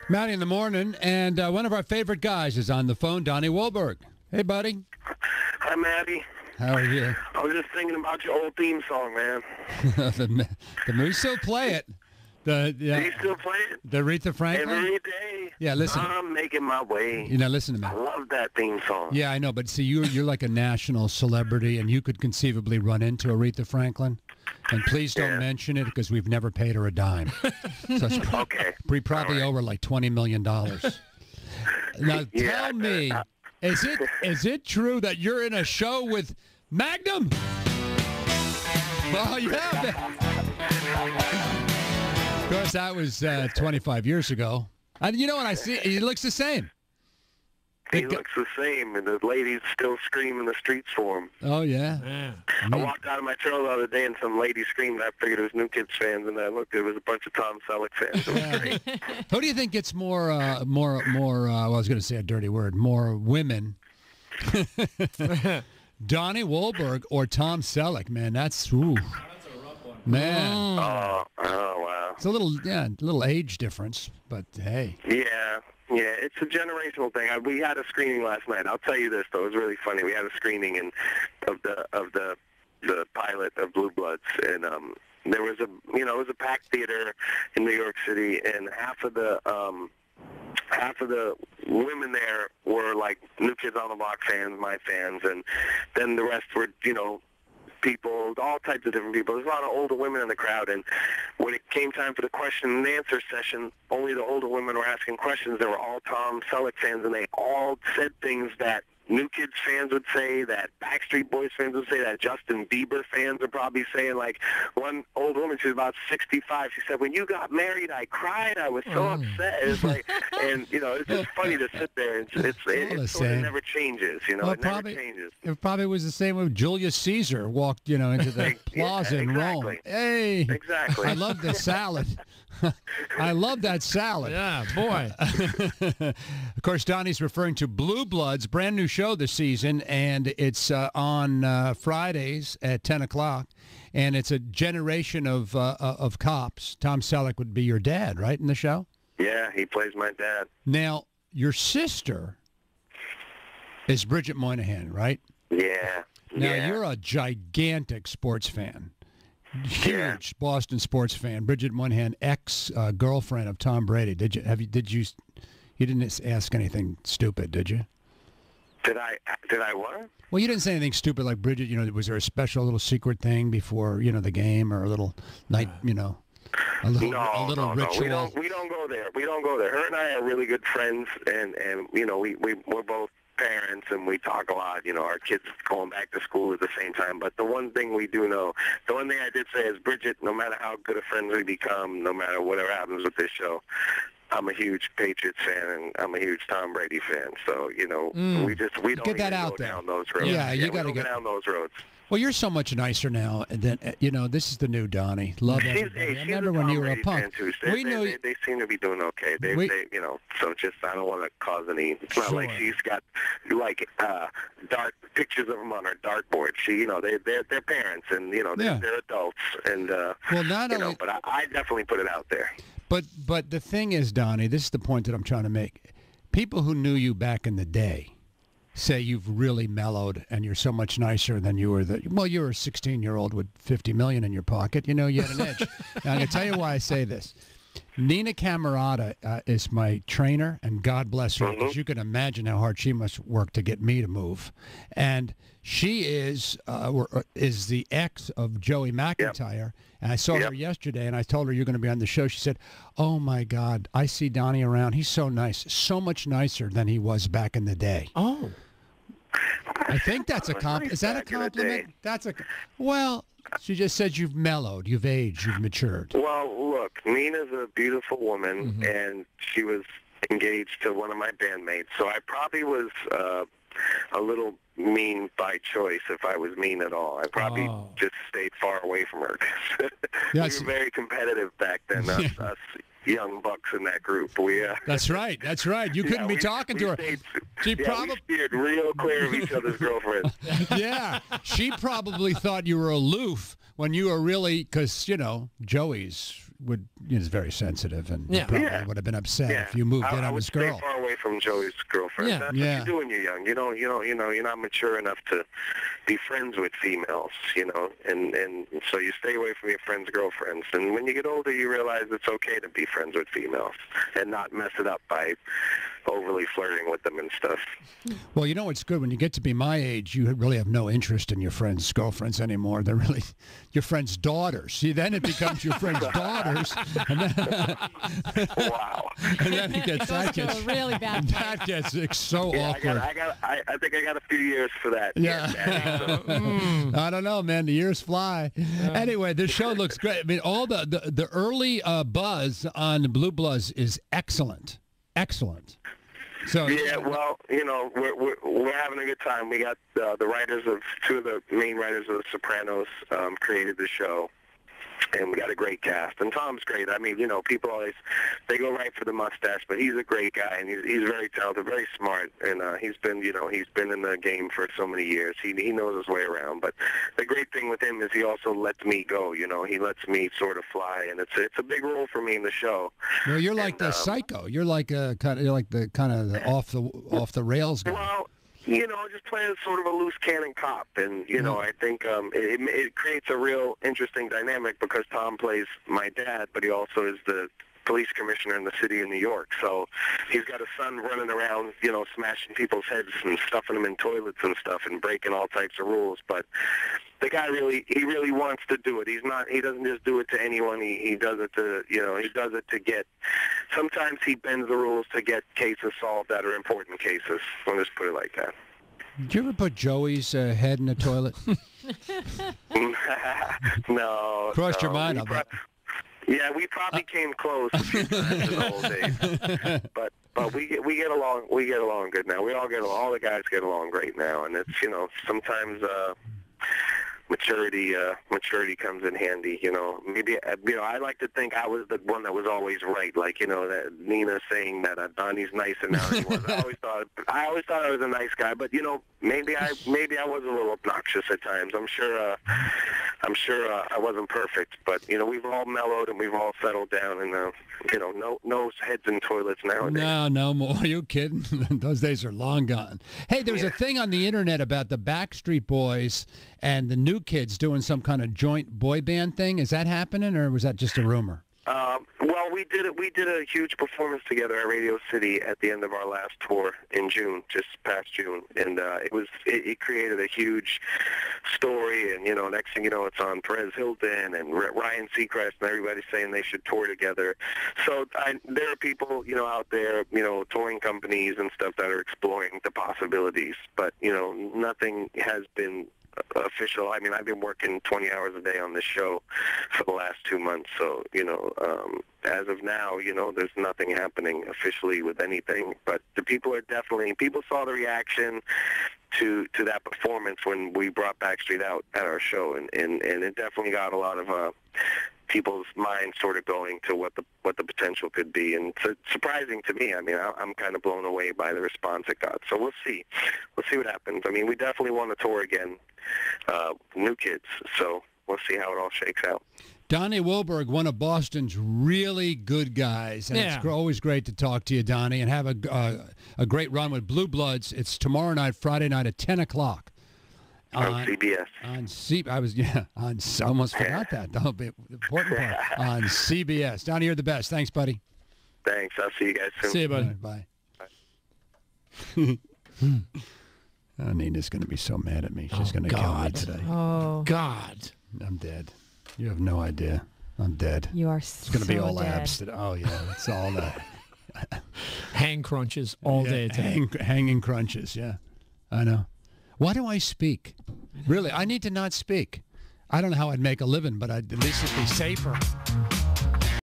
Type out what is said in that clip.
Matty in the morning, and one of our favorite guys is on the phone, Donnie Wahlberg. Hey, buddy. Hi, Matty. How are you? I was just thinking about your old theme song, man. We still play it. Do you still play it? The Aretha Franklin? Every day. Yeah, listen. I'm making my way. Listen to me. I love that theme song. Yeah, I know, but see, you're like a national celebrity, and you could conceivably run into Aretha Franklin. And please don't mention it because we've never paid her a dime. So it's Okay. We probably owe her like $20 million. Now tell me, is it true that you're in a show with Magnum? Well, yeah. Of course, that was 25 years ago. And you know what I see? He looks the same. He looks the same, and the ladies still scream in the streets for him. Oh, yeah? I walked out of my trailer the other day, and some lady screamed. I figured it was New Kids fans, and I looked. It was a bunch of Tom Selleck fans. It was great. Who do you think gets more? Well, I was going to say a dirty word. More women. Donnie Wahlberg or Tom Selleck? Man, that's a rough one. Man. Oh, wow. It's a little age difference, but hey. Yeah, it's a generational thing. We had a screening last night. I'll tell you this though, it was really funny. We had a screening of the pilot of Blue Bloods, and there was it was a packed theater in New York City, and half of the women there were like New Kids on the Block fans, my fans, and then the rest were people, all types of different people. There's a lot of older women in the crowd, and when it came time for the question and answer session, only the older women were asking questions. They were all Tom Selleck fans, and they all said things that New Kids fans would say, that Backstreet Boys fans would say, that Justin Bieber fans are probably saying. Like one old woman, she was about 65. She said, "When you got married, I cried. I was so upset." It's like, and it's just funny to sit there. And it sort of never changes. It never changes. It probably was the same when Julius Caesar walked, into the plaza in Rome. Hey, exactly. I love the salad. I love that salad. Yeah, boy. Of course, Donnie's referring to Blue Bloods, brand new show this season, and it's on Fridays at 10 o'clock, and it's a generation of cops. Tom Selleck would be your dad, right, in the show? Yeah, he plays my dad. Now, your sister is Bridget Moynihan, right? Yeah. Now, you're a gigantic sports fan. Huge Boston sports fan. Bridget Moynihan, ex-girlfriend of Tom Brady. You didn't ask anything stupid, did you? Did I what? Well, you didn't say anything stupid like Bridget. Was there a special little secret thing before the game, or a little night, a little ritual? No. We don't go there. We don't go there. Her and I are really good friends, and we're both parents, and we talk a lot. Our kids going back to school at the same time. But the one thing we do know, the one thing I did say is, Bridget, no matter how good a friend we become, no matter whatever happens with this show, I'm a huge Patriots fan, and I'm a huge Tom Brady fan. So, we don't get that out go there. Down those roads. Yeah, you got to go down those roads. Well, you're so much nicer now than this is the new Donnie. Love everybody. I remember when you were a punk. They seem to be doing okay. So just I don't want to cause any. It's not like she's got dark pictures of them on her dartboard. They're parents, and they're adults, and but I definitely put it out there. But the thing is, Donnie, this is the point that I'm trying to make. People who knew you back in the day say you've really mellowed and you're so much nicer than you were. You were a 16-year-old with $50 million in your pocket. You had an edge. Now, I'm going to tell you why I say this. Nina Camerata is my trainer, and God bless her, because you can imagine how hard she must work to get me to move. And she is the ex of Joey McIntyre. Yep. And I saw her yesterday, and I told her you're going to be on the show. She said, "Oh, my God, I see Donnie around. He's so nice, so much nicer than he was back in the day." Oh. I think that's a compliment. Is that a compliment? Well, she just said you've mellowed, you've aged, you've matured. Well, look, Nina's a beautiful woman, and she was engaged to one of my bandmates, so I probably was a little mean by choice if I was mean at all. I probably just stayed far away from her. We were very competitive back then, us young bucks in that group. That's right. You couldn't be talking to her. We steered real clear of each other's girlfriends. Yeah, she probably thought you were aloof when you were really, because Joey's is very sensitive, and Yeah. probably would have been upset if you moved in I on would his girl. stay far away from Joey's girlfriend. Yeah. That's Yeah. what you do when you're young. You're not mature enough to be friends with females, and so you stay away from your friends' girlfriends. And when you get older, you realize it's okay to be friends with females and not mess it up by overly flirting with them and stuff. Well, it's good when you get to be my age. You really have no interest in your friends' girlfriends anymore. They're really your friends' daughters. See, then it becomes your friends' daughters, and then, Wow. and then it gets Goes to a really bad place. that gets so Yeah, awkward. I think I got a few years for that. Yeah. I don't know, man. The years fly. Anyway, this show looks great. I mean, all the early buzz on Blue Bloods is excellent. Excellent. So Yeah, well, we're having a good time. We got the writers of two of the main writers of The Sopranos created the show, and we got a great cast. And Tom's great. I mean, people always they go right for the mustache, but he's a great guy, and he's very talented, very smart, and he's been in the game for so many years. He knows his way around. But the great thing with him is he also lets me go. He lets me sort of fly, and it's a big role for me in the show. well, you're like the psycho. You're like the kind of the off the rails guy. Well, just playing sort of a loose cannon cop, and I think it creates a real interesting dynamic because Tom plays my dad, but he also is the police commissioner in the city of New York. So he's got a son running around, smashing people's heads and stuffing them in toilets and stuff and breaking all types of rules. But the guy he really wants to do it. He doesn't just do it to anyone. He does it to, he does it to get, sometimes he bends the rules to get cases solved that are important cases. I'll just put it like that. Did you ever put Joey's head in the toilet? No. Crossed your mind, I'll bet. Yeah, we probably came close a few times in the old days, but we get along. We get along good now. We all get along. All the guys get along great now, and it's sometimes maturity comes in handy. Maybe I like to think I was the one that was always right. Like that Nina saying that Donnie's nicer now than he was. I always thought I was a nice guy, but maybe I was a little obnoxious at times. I'm sure I wasn't perfect, but we've all mellowed and we've all settled down, and no heads in toilets nowadays. No more. Are you kidding? Those days are long gone. Hey, there's a thing on the internet about the Backstreet Boys and the New Kids doing some kind of joint boy band thing. Is that happening, or was that just a rumor? Well, we did a huge performance together at Radio City at the end of our last tour in June, just past June, and it created a huge story. And next thing you know, it's on Perez Hilton and Ryan Seacrest and everybody saying they should tour together. So there are people out there, touring companies and stuff that are exploring the possibilities, but nothing has been official. I mean, I've been working 20 hours a day on this show for the last 2 months, so as of now, there's nothing happening officially with anything. But the people saw the reaction to that performance when we brought Backstreet out at our show, and it definitely got a lot of people's minds sort of going to what the potential could be, and it's surprising to me. I mean, I'm kind of blown away by the response it got. So we'll see what happens. I mean, we definitely want to tour again, New Kids. So we'll see how it all shakes out. Donnie Wahlberg, one of Boston's really good guys, and it's always great to talk to you, Donnie, and have a great run with Blue Bloods. It's tomorrow night, Friday night at 10 o'clock. On CBS. I almost forgot that. The important part. On CBS. Donnie, you're the best. Thanks, buddy. Thanks. I'll see you guys soon. See you, buddy. Bye. Nina's going to be so mad at me. She's going to kill me today. Oh, God. I'm dead. You have no idea. I'm dead. you are It's going to be all dead. abs today. Oh, yeah. It's all that. Hang crunches all day today. Hanging crunches, yeah. I know. Why do I speak? Really, I need to not speak. I don't know how I'd make a living, but at least it'd be safer.